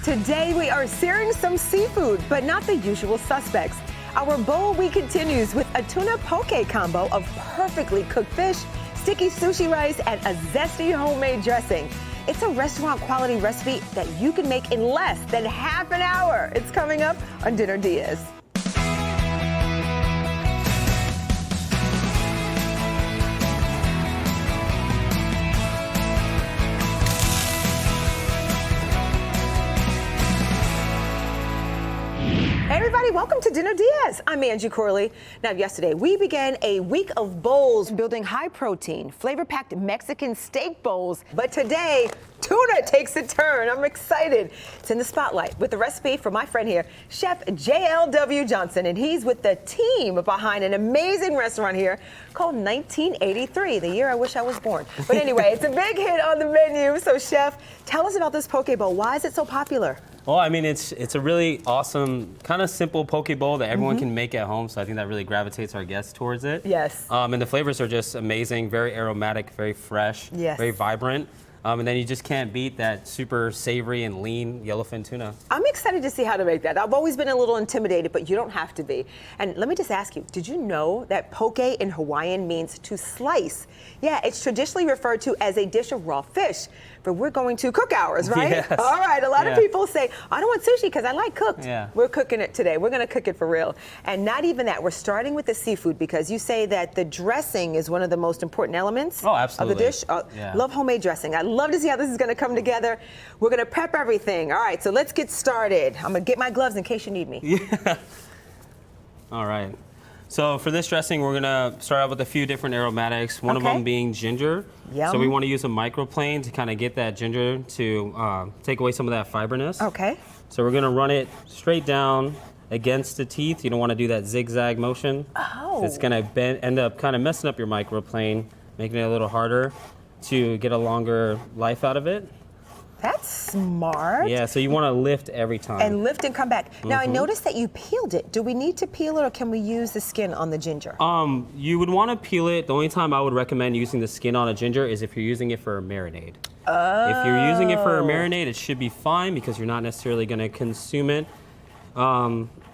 Today we are searing some seafood, but not the usual suspects. Our bowl week continues with a tuna poke combo of perfectly cooked fish, sticky sushi rice, and a zesty homemade dressing. It's a restaurant quality recipe that you can make in less than half an hour. It's coming up on Dinner DeeAs. Hey everybody, welcome to Dinner DeeAs. I'm Angie Corley. Now yesterday we began a week of bowls building high protein, flavor-packed Mexican steak bowls. But today, tuna takes a turn. I'm excited. It's in the spotlight with the recipe from my friend here, Chef JLW Johnston. And he's with the team behind an amazing restaurant here called 1983, the year I wish I was born. But anyway, it's a big hit on the menu. So Chef, tell us about this poke bowl. Why is it so popular? Well, I mean, it's a really awesome, kind of simple poke bowl that everyone can make at home. So I think that really gravitates our guests towards it. Yes. And the flavors are just amazing, very aromatic, very fresh, yes, very vibrant. And then you just can't beat that super savory and lean yellowfin tuna. I'm excited to see how to make that. I've always been a little intimidated, but you don't have to be. And let me just ask you, did you know that poke in Hawaiian means to slice? Yeah, it's traditionally referred to as a dish of raw fish, but we're going to cook ours, right? Yes. All right, a lot of people say, I don't want sushi because I like cooked. Yeah. We're cooking it today. We're gonna cook it for real. And not even that, we're starting with the seafood because you say that the dressing is one of the most important elements of the dish. Love homemade dressing. I'd love to see how this is gonna come together. We're gonna prep everything. All right, so let's get started. I'm gonna get my gloves in case you need me. Yeah. All right. So for this dressing, we're gonna start out with a few different aromatics. One of them being ginger. Yum. So we want to use a microplane to kind of get that ginger to take away some of that fiberness. Okay. So we're gonna run it straight down against the teeth. You don't want to do that zigzag motion. Oh. It's gonna end up kind of messing up your microplane, making it a little harder to get a longer life out of it. That's smart. Yeah, so you want to lift every time. And lift and come back. Now I noticed that you peeled it. Do we need to peel it or can we use the skin on the ginger? You would want to peel it. The only time I would recommend using the skin on a ginger is if you're using it for a marinade. Oh. If you're using it for a marinade, it should be fine because you're not necessarily going to consume it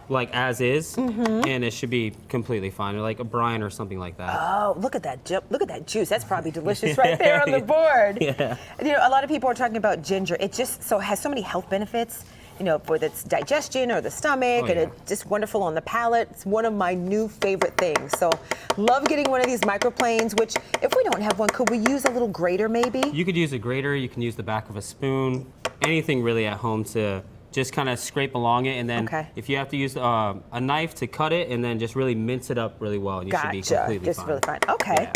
like as is, and it should be completely fine, or like a brine or something like that. Oh, look at that! Look at that juice. That's probably delicious right there on the board. Yeah. You know, a lot of people are talking about ginger. It just has so many health benefits. You know, whether it's digestion or the stomach, and it's just wonderful on the palate. It's one of my new favorite things. So, love getting one of these microplanes. Which, if we don't have one, could we use a little grater maybe? You could use a grater. You can use the back of a spoon. Anything really at home to just kind of scrape along it, and then if you have to use a knife to cut it, and then just really mince it up really well, and you should be completely just fine. Really fine. Okay. Yeah.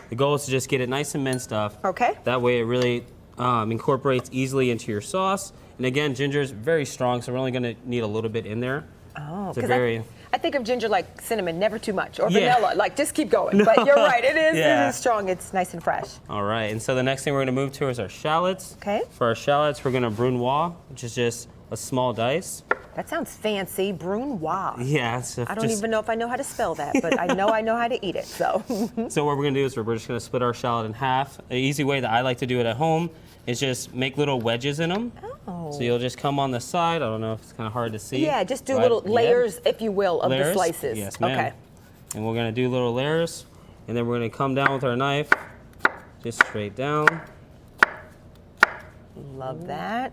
The goal is to just get it nice and minced up. Okay. That way it really incorporates easily into your sauce. And again, ginger is very strong, so we're only going to need a little bit in there. Oh, it's very. I think of ginger like cinnamon, never too much, or vanilla, like just keep going. No. But you're right, it is strong, it's nice and fresh. All right, and so the next thing we're gonna move to is our shallots. Okay. For our shallots, we're gonna brunoise, which is just a small dice. That sounds fancy, brunoise. Yeah. I don't even know if I know how to spell that, but I know how to eat it, so. So what we're gonna do is we're just gonna split our shallot in half. An easy way that I like to do it at home is just make little wedges in them. Oh. So you'll just come on the side. I don't know if it's kind of hard to see. Yeah, just do little layers, if you will, of the slices. Yes, ma'am. Okay. And we're gonna do little layers, and then we're gonna come down with our knife, just straight down. Love that.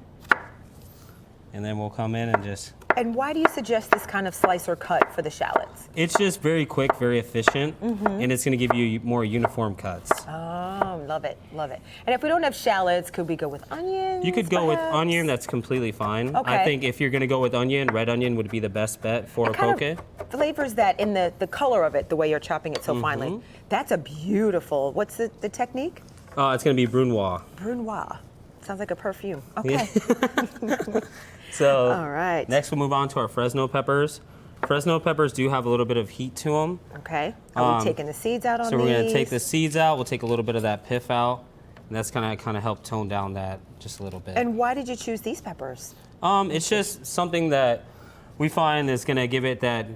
And then we'll come in and just. And why do you suggest this kind of slice or cut for the shallots? It's just very quick, very efficient, and it's going to give you more uniform cuts. Oh, love it, love it. And if we don't have shallots, could we go with onions? You could go with perhaps? onion, that's completely fine. Okay. I think if you're going to go with onion, red onion would be the best bet for a poke. Flavors that in the color of it, the way you're chopping it so finely. That's a beautiful, what's the technique? It's going to be brunoise. Brunoise. Sounds like a perfume. Okay. Yeah. So all right. Next we'll move on to our Fresno peppers. Fresno peppers do have a little bit of heat to them. Okay. Are we taking the seeds out on these? So we're going to take the seeds out. We'll take a little bit of that pith out. And that's going to kind of help tone down that just a little bit. And why did you choose these peppers? It's just something that we find is going to give it that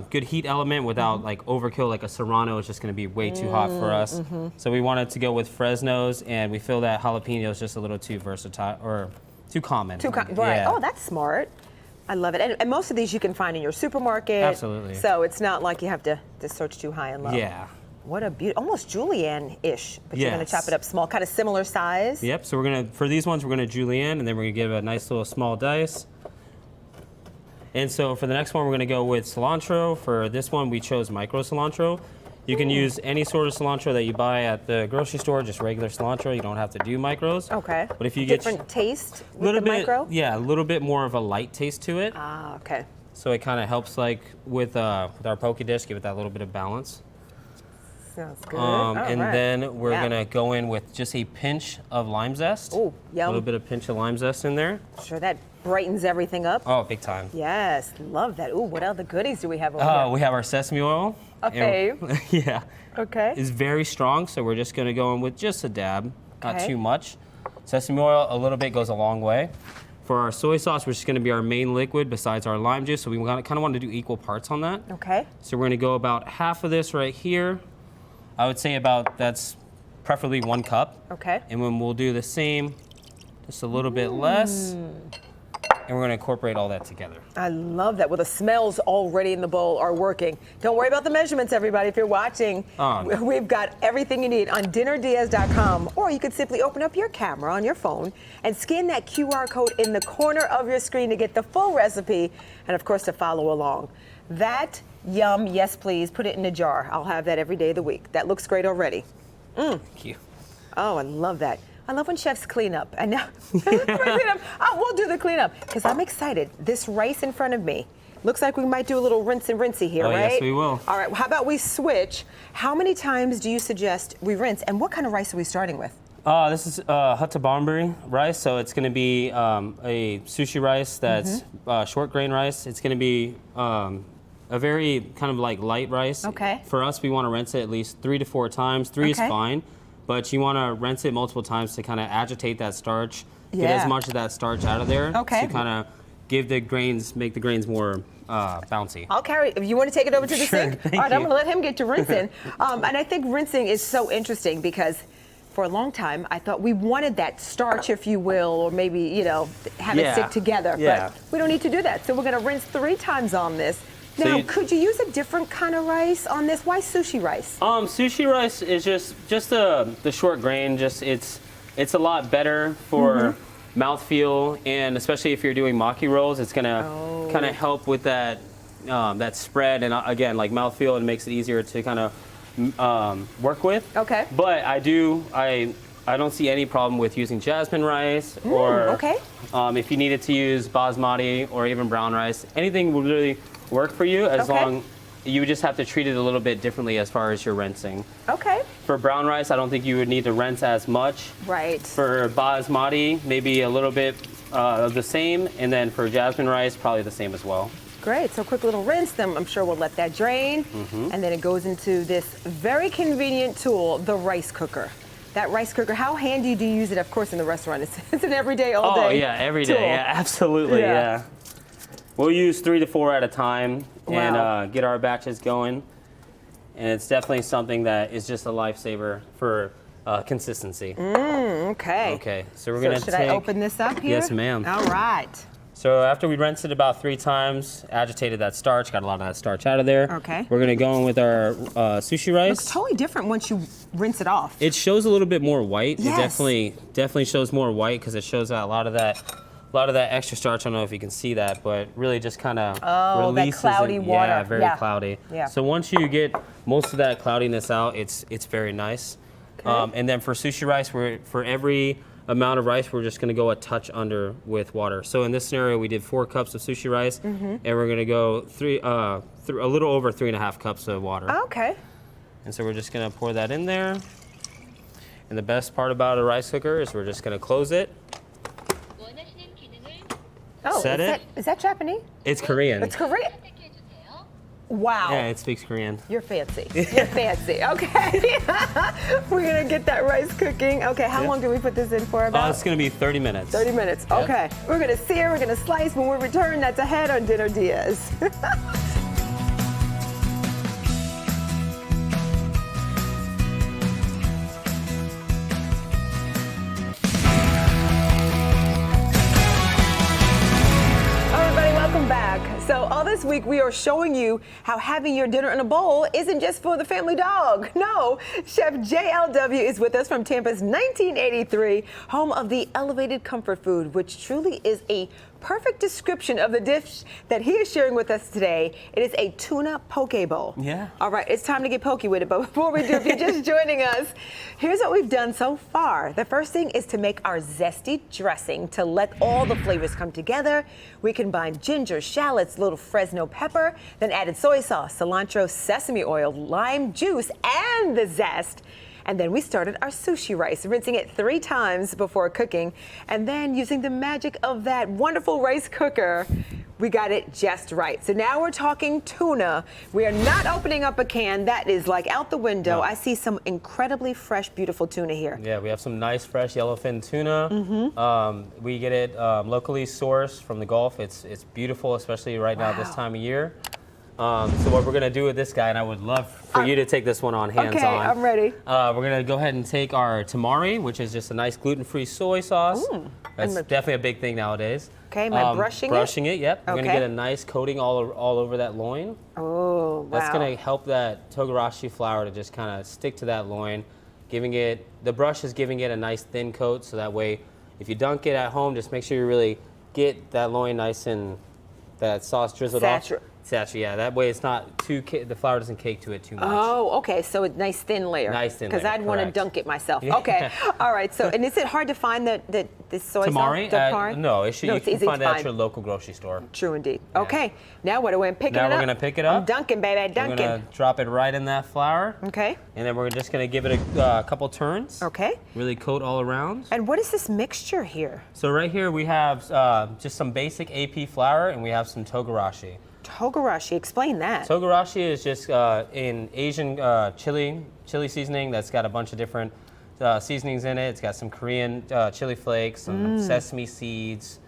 good heat element without like overkill. Like a Serrano is just going to be way too hot for us. So we wanted to go with Fresnos, and we feel that jalapeno is just a little too versatile or common. Right. Yeah. Oh, that's smart. I love it. And most of these you can find in your supermarket. Absolutely. So it's not like you have to search too high and low. Yeah. What a beautiful, almost julienne-ish, but you're gonna chop it up small, kind of similar size. Yep, so for these ones, we're gonna julienne, and then we're gonna give a nice little small dice. And so for the next one, we're gonna go with cilantro. For this one, we chose micro cilantro. You can use any sort of cilantro that you buy at the grocery store, just regular cilantro. You don't have to do micros. Okay. But if you get different taste with the micro? Yeah, a little bit more of a light taste to it. Ah, okay. So it kind of helps, like with our poke dish, give it that little bit of balance. Sounds good. And then we're gonna go in with just a pinch of lime zest. Ooh, yum. A little bit of pinch of lime zest in there. Sure, that brightens everything up. Oh, big time. Yes, love that. Ooh, what other goodies do we have over here? We have our sesame oil. Okay. Yeah. Okay. It's very strong, so we're just gonna go in with just a dab, not Okay. too much. Sesame oil, a little bit goes a long way. For our soy sauce, which is gonna be our main liquid besides our lime juice, so we kind of want to do equal parts on that. Okay. So we're gonna go about half of this right here. I would say that's preferably 1 cup. Okay. And then we'll do the same, just a little bit less. And we're gonna incorporate all that together. I love that. Well, the smells already in the bowl are working. Don't worry about the measurements, everybody. If you're watching, we've got everything you need on dinnerdeas.com. Or you could simply open up your camera on your phone and scan that QR code in the corner of your screen to get the full recipe and, of course, to follow along. That, yum, yes, please. Put it in a jar. I'll have that every day of the week. That looks great already. Thank you. Oh, I love that. I love when chefs clean up. And now, we'll do the cleanup because I'm excited. This rice in front of me looks like we might do a little rinse and rinsey here, right? Yes, we will. All right, how about we switch? How many times do you suggest we rinse? And what kind of rice are we starting with? This is Hatabambari rice, so it's going to be a sushi rice that's short grain rice. It's going to be a very kind of like light rice. Okay. For us, we want to rinse it at least 3 to 4 times. 3 is fine, but you want to rinse it multiple times to kind of agitate that starch, get as much of that starch out of there to kind of make the grains more bouncy. I'll carry, if you want to take it over to the sink. Thank All right, you. I'm going to let him get to rinsing. And I think rinsing is so interesting because for a long time, I thought we wanted that starch, if you will, or maybe, have it stick together. Yeah. But we don't need to do that. So we're going to rinse 3 times on this. Now, could you use a different kind of rice on this? Why sushi rice? Sushi rice is just the short grain. It's a lot better for mouthfeel, and especially if you're doing maki rolls, it's gonna kind of help with that that spread, and again, like mouthfeel, and makes it easier to kind of work with. Okay. But I don't see any problem with using jasmine rice or if you needed to use basmati or even brown rice. Anything would really work for you as long you just have to treat it a little bit differently as far as your rinsing. Okay. For brown rice, I don't think you would need to rinse as much. Right. For basmati, maybe a little bit of the same, and then for jasmine rice, probably the same as well. Great, so quick little rinse, then I'm sure we'll let that drain, and then it goes into this very convenient tool, the rice cooker. That rice cooker, how handy do you use it? Of course, in the restaurant, it's an everyday, all day. Oh yeah, every day, yeah, absolutely, yeah. We'll use 3 to 4 at a time and get our batches going. And it's definitely something that is just a lifesaver for consistency. Okay. Okay, so we're gonna should I open this up here? Yes, ma'am. All right. So after we rinsed it about 3 times, agitated that starch, got a lot of that starch out of there. Okay. We're gonna go in with our sushi rice. Looks totally different once you rinse it off. It shows a little bit more white. Yes. It definitely shows more white because it shows out a lot of that extra starch. I don't know if you can see that, but really just kind of releases that cloudy water. Yeah, very cloudy. Yeah. So once you get most of that cloudiness out, it's very nice. Okay. And then for sushi rice, for every amount of rice, we're just going to go a touch under with water. So in this scenario, we did 4 cups of sushi rice, and we're going to go a little over 3.5 cups of water. Okay. And so we're just going to pour that in there. And the best part about a rice cooker is we're just going to close it. Oh, Set it. Is that Japanese? It's Korean. It's Korean. Wow. Yeah, it speaks Korean. You're fancy. You're fancy. Okay. We're going to get that rice cooking. Okay, how long do we put this in for about? It's going to be 30 minutes. 30 minutes. Yep. Okay. We're going to sear, we're going to slice. When we return, that's ahead on Dinner Diaz. Well, this week we are showing you how having your dinner in a bowl isn't just for the family dog. No, Chef JLW is with us from Tampa's 1983, home of the elevated comfort food, which truly is a perfect description of the dish that he is sharing with us today. It is a tuna poke bowl. Yeah. All right, it's time to get pokey with it, but before we do, if you're just joining us, here's what we've done so far. The first thing is to make our zesty dressing to let all the flavors come together. We combined ginger, shallots, little Fresno pepper, then added soy sauce, cilantro, sesame oil, lime juice, and the zest. And then we started our sushi rice, rinsing it 3 times before cooking. And then using the magic of that wonderful rice cooker, we got it just right. So now we're talking tuna. We are not opening up a can. That is like out the window. No. I see some incredibly fresh, beautiful tuna here. Yeah, we have some nice, fresh yellowfin tuna. We get it locally sourced from the Gulf. It's beautiful, especially right now this time of year. So what we're gonna do with this guy, and I would love for you to take this one on hands-on. Okay, I'm ready. We're gonna go ahead and take our tamari, which is just a nice gluten-free soy sauce. That's definitely a big thing nowadays. Okay, am I brushing it? Brushing it, yep. We're gonna get a nice coating all over that loin. Oh, wow. That's gonna help that Togarashi flour to just kind of stick to that loin, the brush is giving it a nice thin coat, so that way, if you dunk it at home, just make sure you really get that loin nice and that sauce drizzled off. Saturate, yeah. That way it's not the flour doesn't cake to it too much. Oh, okay. So a nice thin layer. Nice thin layer. Because I'd want to dunk it myself. Okay. All right. So, and is it hard to find this soy tamari? sauce? No, you can find it at your local grocery store. True indeed. Yeah. Okay. Now what do I pick it up? Now we're gonna pick it up. I'm dunking, baby. Dunking. We're gonna drop it right in that flour. Okay. And then we're just gonna give it a couple turns. Okay. Really coat all around. And what is this mixture here? So right here we have just some basic AP flour, and we have some Togarashi. Togarashi, explain that. Togarashi is just an Asian chili seasoning that's got a bunch of different seasonings in it. It's got some Korean chili flakes, some sesame seeds,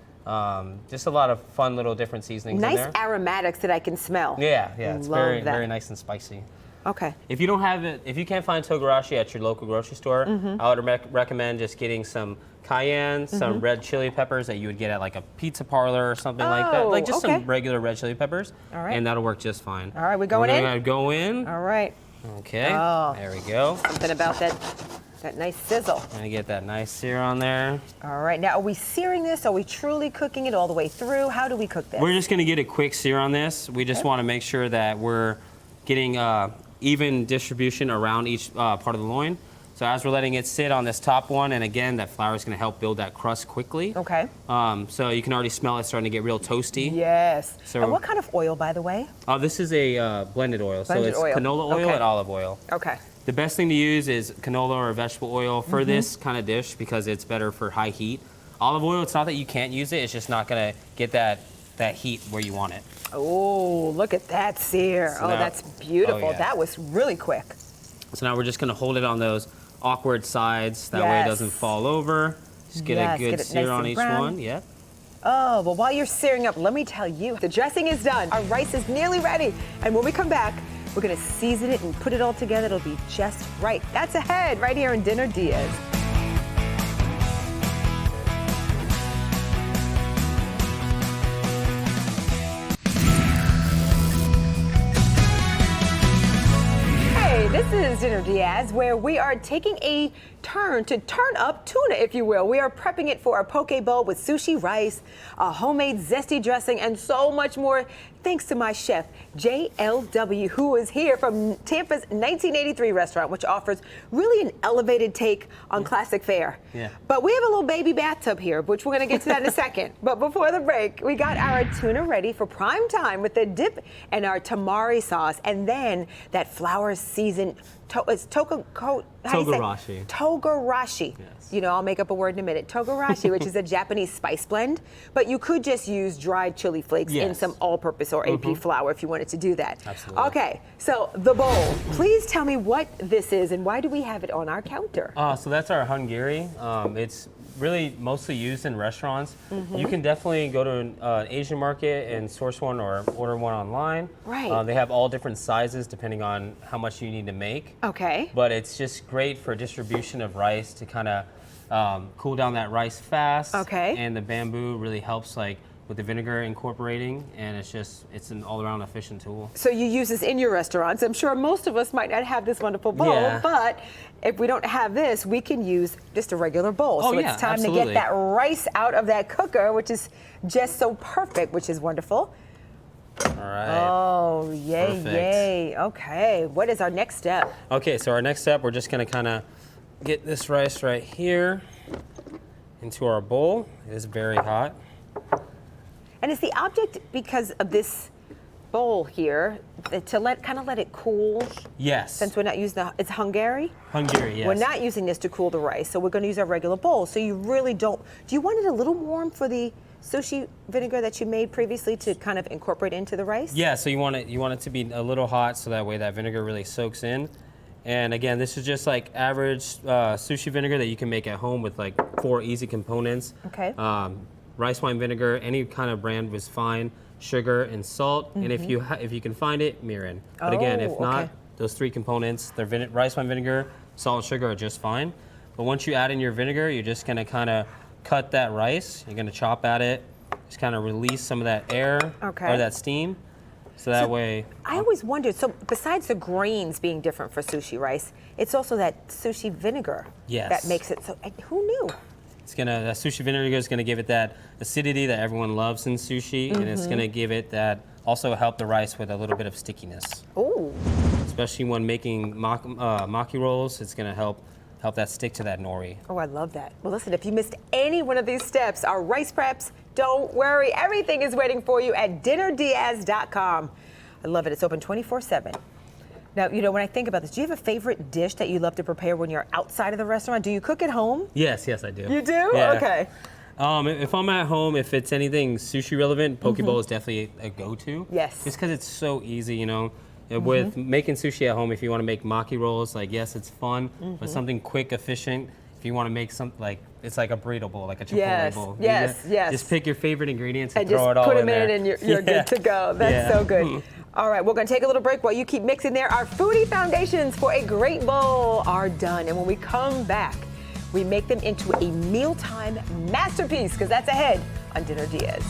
just a lot of fun little different seasonings in there. Nice aromatics that I can smell. Yeah, it's very nice and spicy. Okay. If you don't have it, if you can't find Togarashi at your local grocery store, I would recommend just getting some cayenne, some red chili peppers that you would get at like a pizza parlor or something like that. Like just some regular red chili peppers. All right. And that'll work just fine. All right, we're going in? We're gonna go in. All right. Okay, there we go. Something about that nice sizzle. Gonna get that nice sear on there. All right, now are we searing this? Are we truly cooking it all the way through? How do we cook this? We're just gonna get a quick sear on this. We just wanna make sure that we're getting even distribution around each part of the loin. So as we're letting it sit on this top one, and again, that flour is gonna help build that crust quickly. Okay. So you can already smell it starting to get real toasty. Yes. So, and what kind of oil, by the way? This is a blended oil. So it's canola oil and olive oil. Okay. The best thing to use is canola or vegetable oil for this kind of dish because it's better for high heat. Olive oil, it's not that you can't use it, it's just not gonna get that heat where you want it. Oh, look at that sear. So that's beautiful. That was really quick. So now we're just gonna hold it on those awkward sides. That way it doesn't fall over. Just get a good sear on each one. Yep. Oh, well, while you're searing up, let me tell you, the dressing is done. Our rice is nearly ready. And when we come back, we're gonna season it and put it all together. It'll be just right. That's ahead right here in Dinner DeeAs. This is Dinner DeeAs, where we are taking a turn to turn up tuna, if you will. We are prepping it for a poke bowl with sushi rice, a homemade zesty dressing, and so much more. Thanks to my chef, JLW, who is here from Tampa's 1983 restaurant, which offers really an elevated take on classic fare. Yeah. But we have a little baby bathtub here, which we're going to get to that in a second. But before the break, we got our tuna ready for prime time with the dip and our tamari sauce, and then that flour seasoned Togarashi. Togarashi. Yes. You know, I'll make up a word in a minute. Togarashi, which is a Japanese spice blend, but you could just use dried chili flakes in some all-purpose or AP flour if you wanted to do that. Absolutely. Okay, so the bowl. Please tell me what this is and why do we have it on our counter? So that's our hungiri. It's really mostly used in restaurants. You can definitely go to an Asian market and source one or order one online. Right. They have all different sizes depending on how much you need to make. Okay. But it's just great for distribution of rice to kind of cool down that rice fast. Okay. And the bamboo really helps like with the vinegar incorporating, and it's an all-around efficient tool. So you use this in your restaurants. I'm sure most of us might not have this wonderful bowl, but if we don't have this, we can use just a regular bowl. So it's time to get that rice out of that cooker, which is just so perfect, which is wonderful. All right. Oh, yay, Perfect. yay. Okay, what is our next step? Okay, so our next step, we're just gonna kind of get this rice right here into our bowl. It is very hot. And is the object, because of this bowl here, to kind of let it cool? Yes. Since we're not using it's Hungary? Hungary, yes. We're not using this to cool the rice, so we're going to use our regular bowl. So you really don't, do you want it a little warm for the sushi vinegar that you made previously to kind of incorporate into the rice? Yeah, so you want it to be a little hot so that way that vinegar really soaks in. And again, this is just like average sushi vinegar that you can make at home with like 4 easy components. Okay. Rice wine vinegar, any kind of brand was fine, sugar and salt, and if you can find it, mirin. But again, if not, those 3 components, rice wine vinegar, salt, and sugar are just fine. But once you add in your vinegar, you're just gonna kind of cut that rice. You're gonna chop at it, just kind of release some of that air or that steam, so that way. I always wondered, so besides the grains being different for sushi rice, it's also that sushi vinegar that makes it so, who knew? That sushi vinegar is gonna give it that acidity that everyone loves in sushi, and it's gonna give it that, also help the rice with a little bit of stickiness. Oh. Especially when making maki rolls, it's gonna help that stick to that nori. Oh, I love that. Well, listen, if you missed any one of these steps, our rice preps, don't worry. Everything is waiting for you at dinnerdeeas.com. I love it. It's open 24/7. Now, you know, when I think about this, do you have a favorite dish that you love to prepare when you're outside of the restaurant? Do you cook at home? Yes, I do. You do? Yeah. Okay. If I'm at home, if it's anything sushi relevant, poke bowl is definitely a go-to. Yes. Just because it's so easy, you know. With making sushi at home, if you want to make maki rolls, like yes, it's fun, but something quick, efficient. If you want to make something like, it's like a burrito bowl, like a Chipotle bowl. Yes. Just pick your favorite ingredients and just throw it all put in them there. in and you're good to go. That's so good. All right, we're going to take a little break while you keep mixing there. Our foodie foundations for a great bowl are done. And when we come back, we make them into a mealtime masterpiece, because that's ahead on Dinner DeeAs.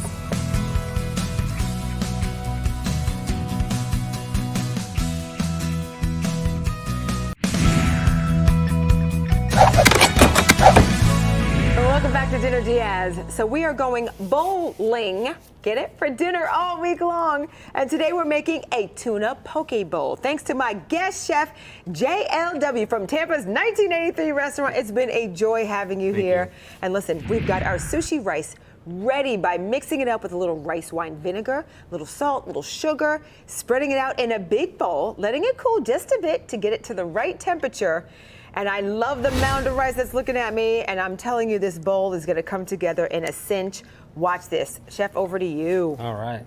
Welcome back to Dinner DeeAs. So we are going bowling, get it, for dinner all week long. And today we're making a tuna poke bowl. Thanks to my guest chef, JLW from Tampa's 1983 restaurant. It's been a joy having you here. And listen, we've got our sushi rice ready by mixing it up with a little rice wine vinegar, a little salt, a little sugar, spreading it out in a big bowl, letting it cool just a bit to get it to the right temperature. And I love the mound of rice that's looking at me, and I'm telling you, this bowl is gonna come together in a cinch. Watch this. Chef, over to you. All right.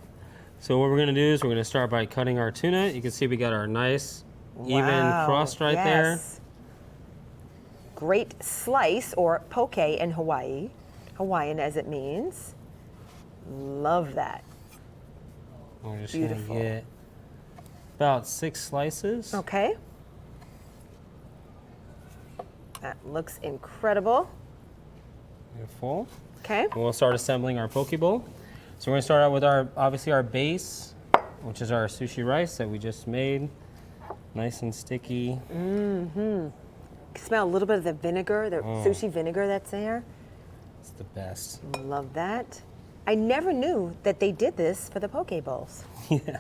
So what we're gonna do is we're gonna start by cutting our tuna. You can see we got our nice, even crust right there. Great slice, or poke in Hawaii. Hawaiian as it means. Love that. We're just gonna get about 6 slices. Okay. That looks incredible. Beautiful. Okay. And we'll start assembling our poke bowl. So we're gonna start out with obviously our base, which is our sushi rice that we just made. Nice and sticky. You can smell a little bit of the vinegar, the sushi vinegar that's there. It's the best. Love that. I never knew that they did this for the poke bowls. Yeah.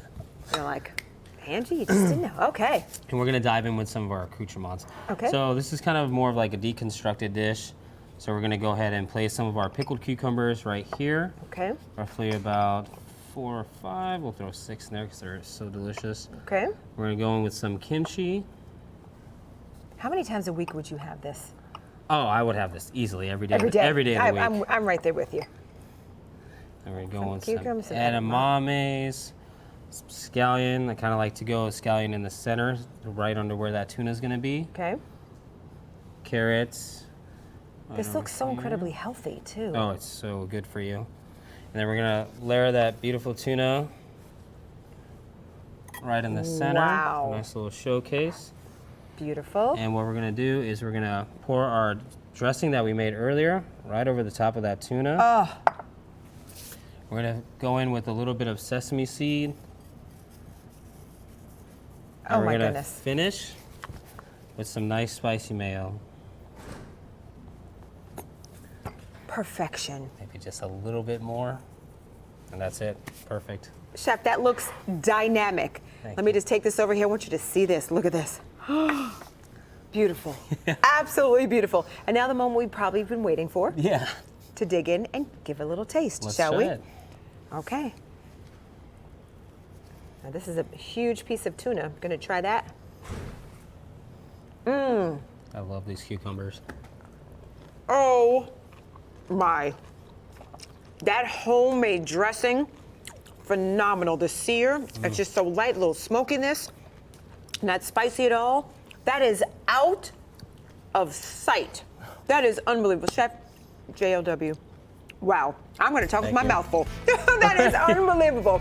You're like, Angie, you just didn't know. Okay. And we're gonna dive in with some of our accoutrements. Okay. So this is kind of more of like a deconstructed dish. So we're gonna go ahead and place some of our pickled cucumbers right here. Okay. Roughly about 4 or 5. We'll throw 6 in there because they're so delicious. Okay. We're gonna go in with some kimchi. How many times a week would you have this? Oh, I would have this easily every day. Every day. Every day of the week. I'm right there with you. And we're going Some some edamames, some scallion. I kind of like to go scallion in the center, right under where that tuna is going to be. Okay. Carrots. This looks so incredibly healthy, too. Oh, it's so good for you. And then we're going to layer that beautiful tuna right in the center. Wow. A nice little showcase. Beautiful. And what we're going to do is we're going to pour our dressing that we made earlier right over the top of that tuna. Oh. We're gonna go in with a little bit of sesame seed. Oh my goodness. goodness. Finish with some nice spicy mayo. Perfection. Maybe just a little bit more, and that's it. Perfect. Chef, that looks dynamic. Let me just take this over here. I want you to see this. Look at this. Beautiful. Absolutely beautiful. And now the moment we've probably been waiting for. Yeah. To dig in and give a little taste, Let's shall we? try it. Okay. Now this is a huge piece of tuna. I'm gonna try that. Mmm. I love these cucumbers. Oh my. That homemade dressing, phenomenal. The sear, it's just so light, a little smokiness, not spicy at all. That is out of sight. That is unbelievable. Chef JLW. Wow, I'm gonna talk with my mouth full. That is unbelievable.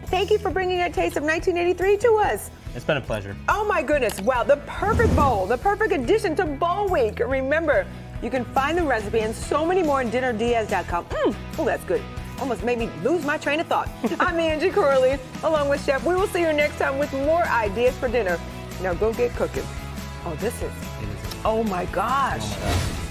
Thank you for bringing a taste of 1983 to us. It's been a pleasure. Oh my goodness, wow, the perfect bowl, the perfect addition to Bowl Week. Remember, you can find the recipe and so many more on dinnerdeeas.com. Oh, that's good. Almost made me lose my train of thought. I'm Angie Corley, along with Chef. We will see you next time with more ideas for dinner. Now go get cooking. Oh, this is, oh my gosh. Oh my gosh.